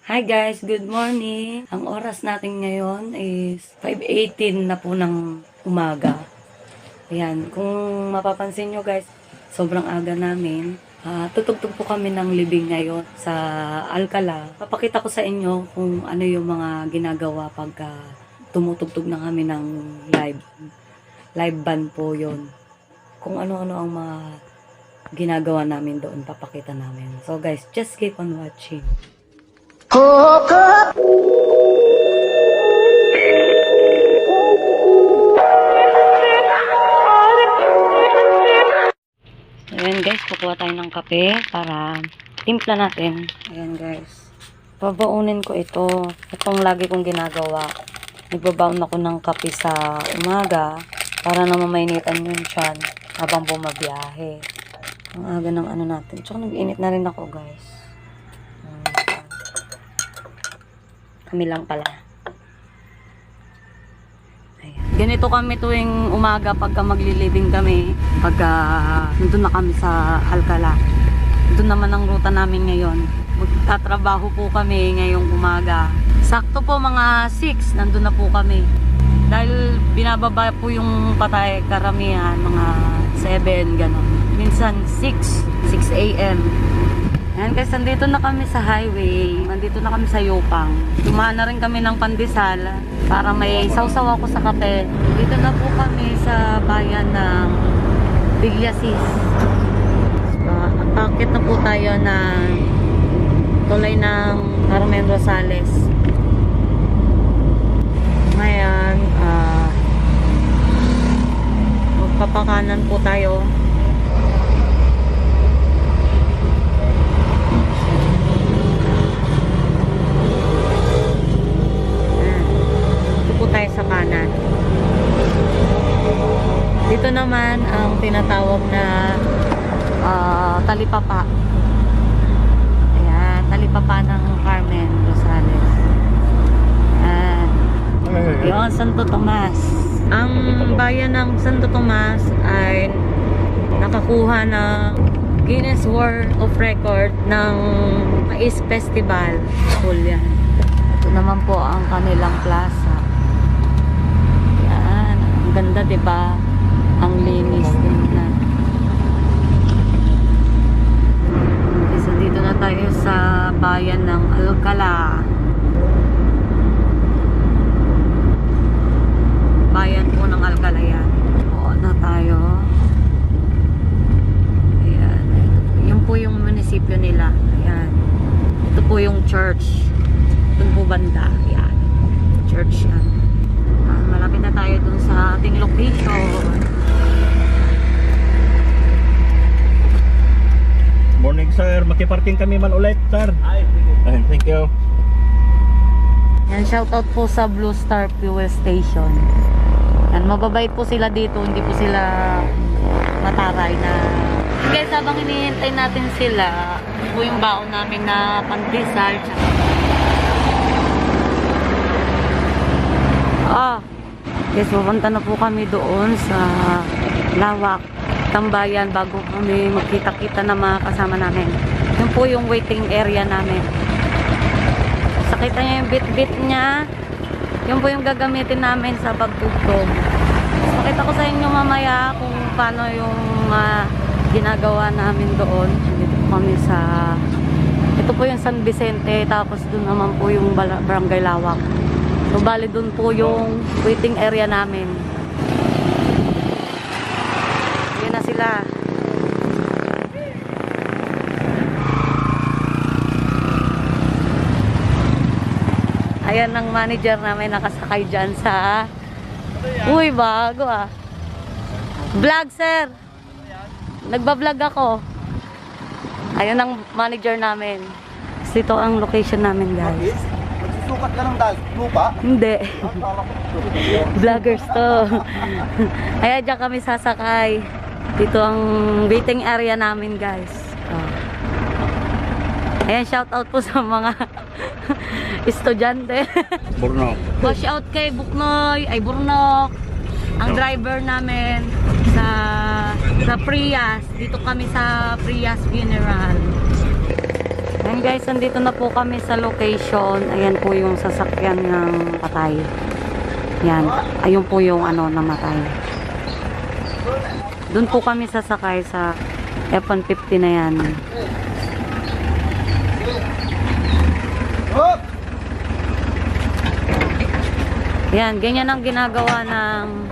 Hi guys, good morning. Ang oras natin ngayon is 5:18 na po ng umaga. Ayan, kung mapapansin nyo guys, sobrang aga namin. Tutugtog po kami ng libing ngayon sa Alcala. Papakita ko sa inyo kung ano yung mga ginagawa pagka tumutugtog na kami ng live band po yon. Kung ano-ano ang mga ginagawa namin doon, papakita namin. So guys, just keep on watching. Ayan guys, kukuha tayo ng kape para timpla natin. Ayan guys, babaunin ko ito. Itong lagi kong ginagawa. Nagbabaon ako ng kape sa umaga para na mamainitan yung tiyan habang bumabiyahe. Ang aga ng ano natin. Tsaka nag-init na rin ako guys. Kami lang pala. Ayan. Ganito kami tuwing umaga pagka maglilibing kami. Pagka nandun na kami sa Alcala. Doon naman ang ruta namin ngayon. Magtatrabaho po kami ngayong umaga. Sakto po mga 6, nandun na po kami. Dahil binababa po yung patay karamihan, mga 7, gano'n. Minsan 6 a.m. Ayan guys, nandito na kami sa highway. Nandito na kami sa Yopang. Dumaan na rin kami ng Pandesal para may sausaw ako sa kape. Dito na po kami sa bayan ng Villasis. So, akit na po tayo na tulay ng Carmen Rosales. Ngayon, magpapakanan po tayo. Tayo sa kanan. Dito naman ang tinatawag na talipapa. Ayan, talipapa ng Carmen Rosales. Ayan. Yun, Santo Tomas. Ang bayan ng Santo Tomas ay nakakuha ng Guinness World of Record ng Mais Festival. Cool yan. Ito naman po ang kanilang plaza. Ganda, 'di ba? Ang linis din na. So dito na tayo sa bayan ng Alcala. Bayan po ng Alcala yan. Oo na tayo. Ayan. Yun po yung munisipyo nila. Ayan. Ito po yung church. Doon po banda. Ayan. Church yan. Malapit na tayo dun sa ating location. Morning sir, makiparking kami man ulit sir. Ay, thank you. Yan, shoutout po sa Blue Star Fuel Station. Yan, mababait po sila dito, hindi po sila mataray na. Guys, habang hinihintay natin sila, po yung baon namin na pandesal. Yes, pupunta na po kami doon sa Lawak, Tambayan bago kami magkita-kita na mga kasama namin. Yun po yung waiting area namin. Sakita niyo yung bit-bit niya. Yun po yung gagamitin namin sa pagtugtog. Pakita ko sa inyo mamaya kung paano yung ginagawa namin doon. Dito po kami sa... Ito po yung San Vicente, tapos doon naman po yung Barangay Lawak. So, bali dun po yung waiting area namin. Yan na sila. Ayan ang manager namin nakasakay dyan sa... Uy, bago ah. Vlog, sir. Nagbablog ako. Ayan ang manager namin. Ito ang location namin, guys. Sukat ka ng lupa? Hindi. Vloggers to. Ayan, dyan kami sasakay. Dito ang waiting area namin, guys. Ayan, shout out po sa mga estudyante. Burnok. Watch out kay Buknoy, ay Burnok. Ang driver namin sa Prias. Dito kami sa Prias Funeral. Ayan guys, andito na po kami sa location. Ayan po yung sasakyan ng patay. Yan. Ayun po yung ano, namatay. Doon po kami sasakay sa F-150 na yan. Yan, ganyan ang ginagawa ng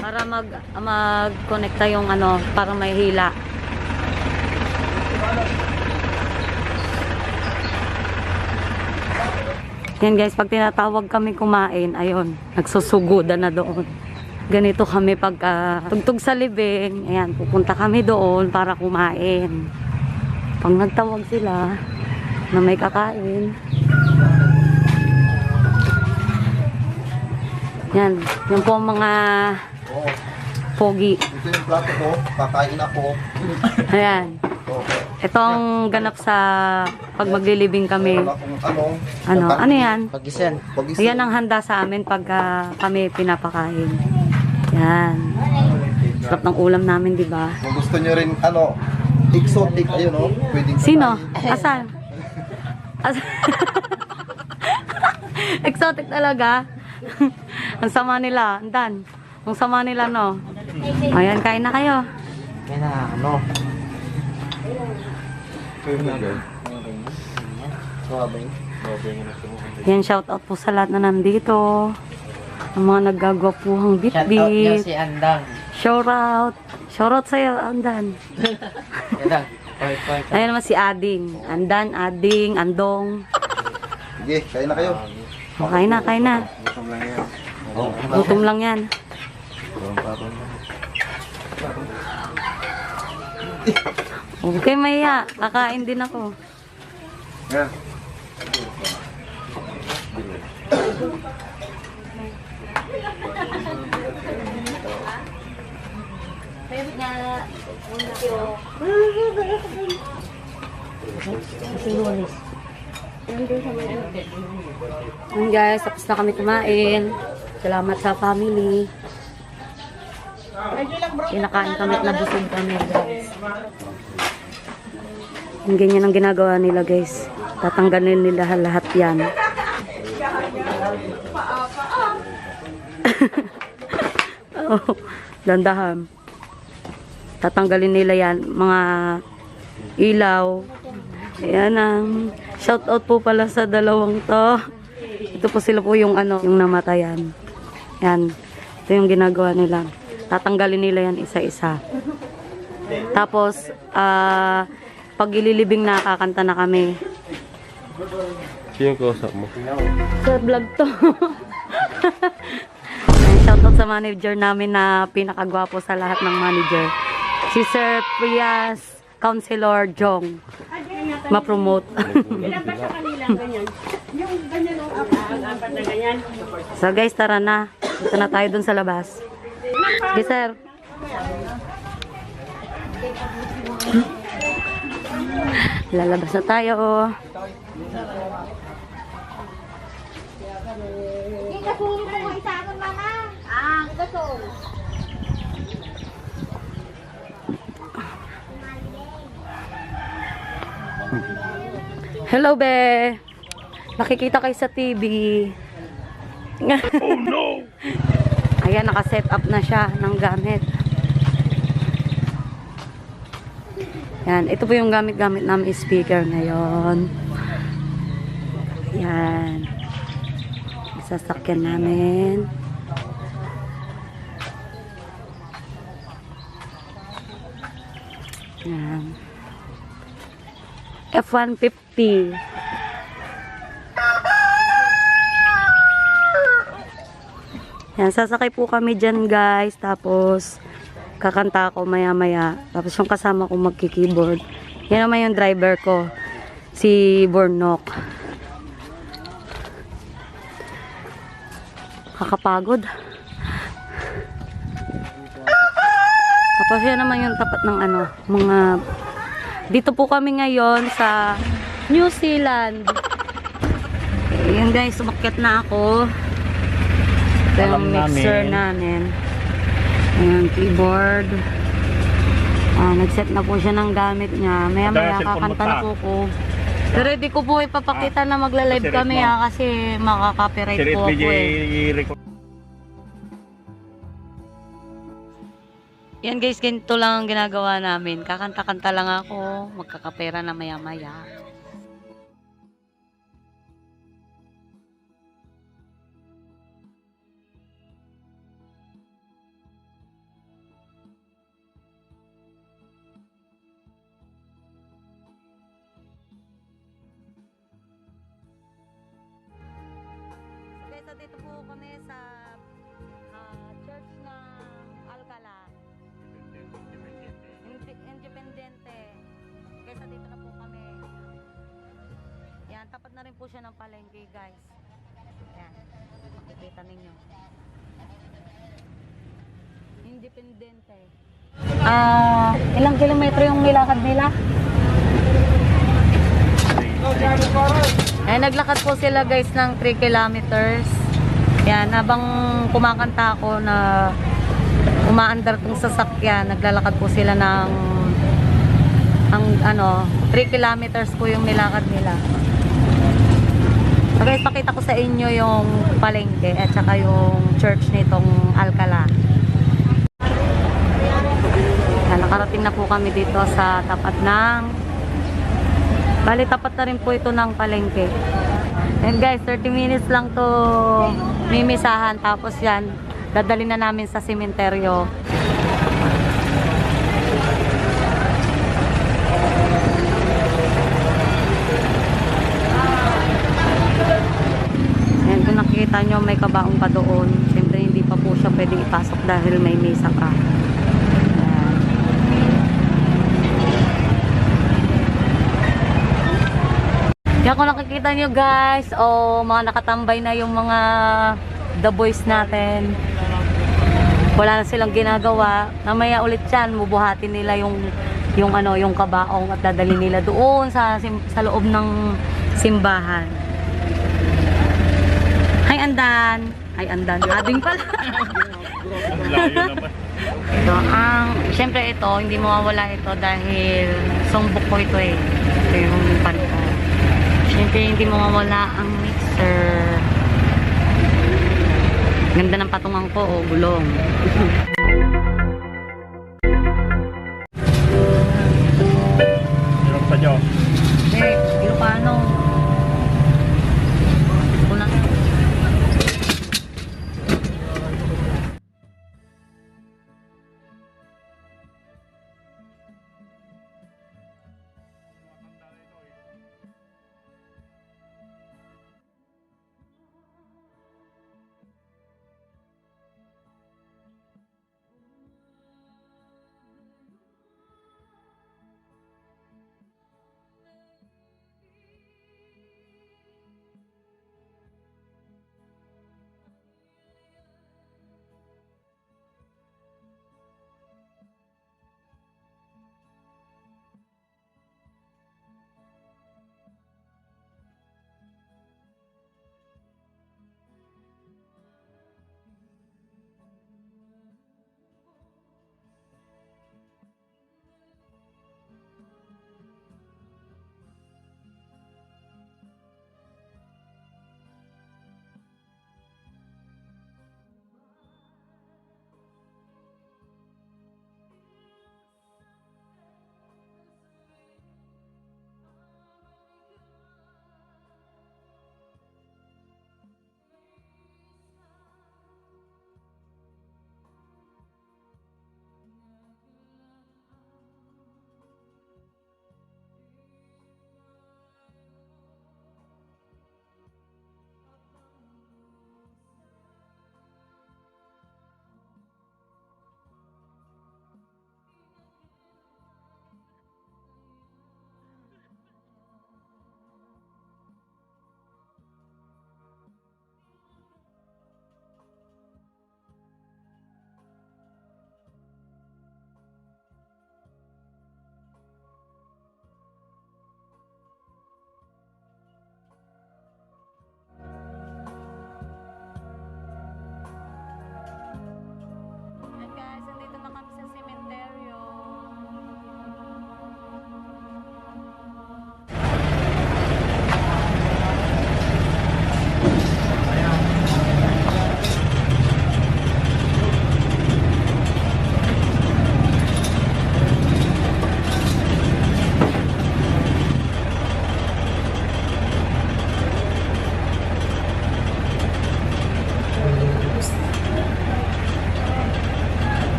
para mag-connecta yung ano, para may hila. Yan guys, pag tinatawag kami kumain, ayun, nagsusugodan na doon. Ganito kami pagka tugtog sa libing, ayan, pupunta kami doon para kumain. Pag nagtawag sila na may kakain, yan, yun po ang mga pogi. Ito yung plato ko, kakain ako. Ayan. Itong ganap sa pag maglilibing kami. Ano yan? Pag-isan. Ayan ang handa sa amin pag kami pinapakain. Yan. Sarap ng ulam namin, di ba? Kung gusto nyo rin, exotic, ayun o. Pwedeng Sino? Asan? Exotic talaga. Ang sama nila, andan. Ang sama nila, no? Ayan, kain na kayo. Kaya na, Yan, shout out po sa lahat na nandito. Ang mga naggagwapuhang Shout out niyo bit-bit. si Andang. Shout out. Shout out sa'yo, Andan. Andang. Koy. Ayan naman si Ading. Andan, Ading, Andong. Sige, kain na kayo. Kain na. Gutom lang yan. Okay, maya. Kakain din ako. Yeah. Ayan guys, tapos na kami kumain. Salamat sa family. Kinakain kami at nabusog kami guys. Yung ganyan ang ginagawa nila guys. Tatanggalin nila lahat yan. Oh, dandahan. Tatanggalin nila yan. Mga ilaw. Ayan ang shout out po pala sa dalawang to. Ito po sila po yung ano, yung namatayan. Yan. Ito yung ginagawa nila. Tatanggalin nila yan isa-isa. Tapos, pag ililibing na, kakanta na kami. Sino kausap mo? Sa vlog to. Shoutout sa manager namin na pinakagwapo sa lahat ng manager. Si Sir Prias, Councilor Jong. Ma-promote. So guys, tara na. Dito na tayo dun sa labas. Sige, sir. Lalabas na tayo. Hello, be. Nakikita kayo sa TV. Oh, no! Ayan, naka-set up na siya ng gamit. Yan, ito po yung gamit-gamit namin speaker ngayon. Yan. Sasakyan namin. Yan. F-150. Yan, sasakay po kami dyan guys. Tapos, kakanta ako maya-maya. Tapos yung kasama ko magki-keyboard. Yan naman yung driver ko. Si Bornok. Kakapagod. Tapos yan naman yung tapat ng ano, mga... Dito po kami ngayon sa New Zealand. Ayan guys, sumakyat na ako. Ito yung mixer namin. Ayan, keyboard. Nag-set na po siya ng gamit niya. Maya-maya Dahil cellphone kakanta mo na pa. po ko. Pero di ko po ipapakita na magla-live Kasi kami rin mo. kasi makaka-copyright Si po BJ ako eh. record. Yan guys, ganito lang ang ginagawa namin. Kakanta-kanta lang ako, magkakapera na maya-maya. Guys, so dito po kami sa church ng Alcala. Independente. Guys, dito na po kami. Yan, tapat na rin po siya ng palengke, guys. Yan, makikita ninyo. Independente. Ilang kilometro yung nilakad nila? Naglakad po sila guys ng 3 kilometers. Yan, habang kumakanta ako na umaandar tong sasakyan, naglalakad po sila ng 3 kilometers po yung nilakad nila. So guys, pakita ko sa inyo yung palengke at saka yung church nitong Alcala. Yan, nakarating na po kami dito sa tapat ng tapat na rin po ito ng palengke. And guys, 30 minutes lang to mimisahan. Tapos yan, dadali na namin sa sementeryo. Yan, kung nakikita nyo may kabaong pa doon. Siyempre hindi pa po siya pwede ipasok dahil may misa pa. Yan, kung nakikita nyo guys, mga nakatambay na yung mga the boys natin. Wala na silang ginagawa. Namaya ulit yan, bubuhatin nila yung kabaong at dadali nila doon sa loob ng simbahan. Hi Andan! Hi Andan, ading pala. Layo naman. Ito, syempre ito, hindi mawawala ito dahil songbok ko ito eh. Ito yung pan ko. Siyempre, hindi mawawala ang mixer. Ganda ng patungan ko, gulong. Hirap sa Diyos. Ilocano. Kulang.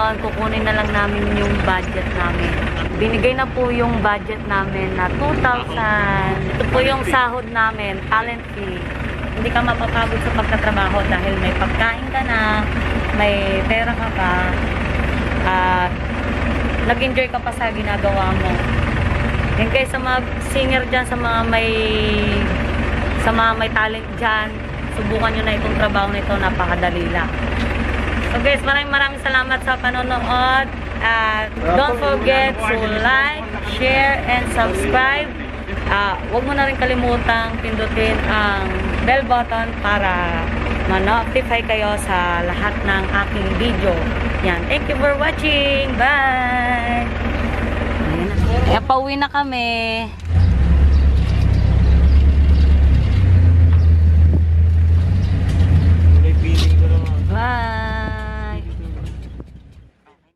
ngayon, kukunin na lang namin yung budget namin. Binigay na po yung budget namin na 2,000. Ito po yung sahod namin, talent fee. Hindi ka mapapagod sa pagtatrabaho dahil may pagkain ka na, may pera ka pa, at nag-enjoy ka pa sa ginagawa mo. Yan guys, sa mga singer dyan, sa mga may talent dyan, subukan nyo na itong trabaho na ito, napakadali lang. So guys, maraming salamat sa panonood. Don't forget to like, share, and subscribe. Huwag mo na rin kalimutang pindutin ang bell button para ma-notify kayo sa lahat ng aking video. Yan. Thank you for watching. Bye! Ayan na. Pauwi na kami.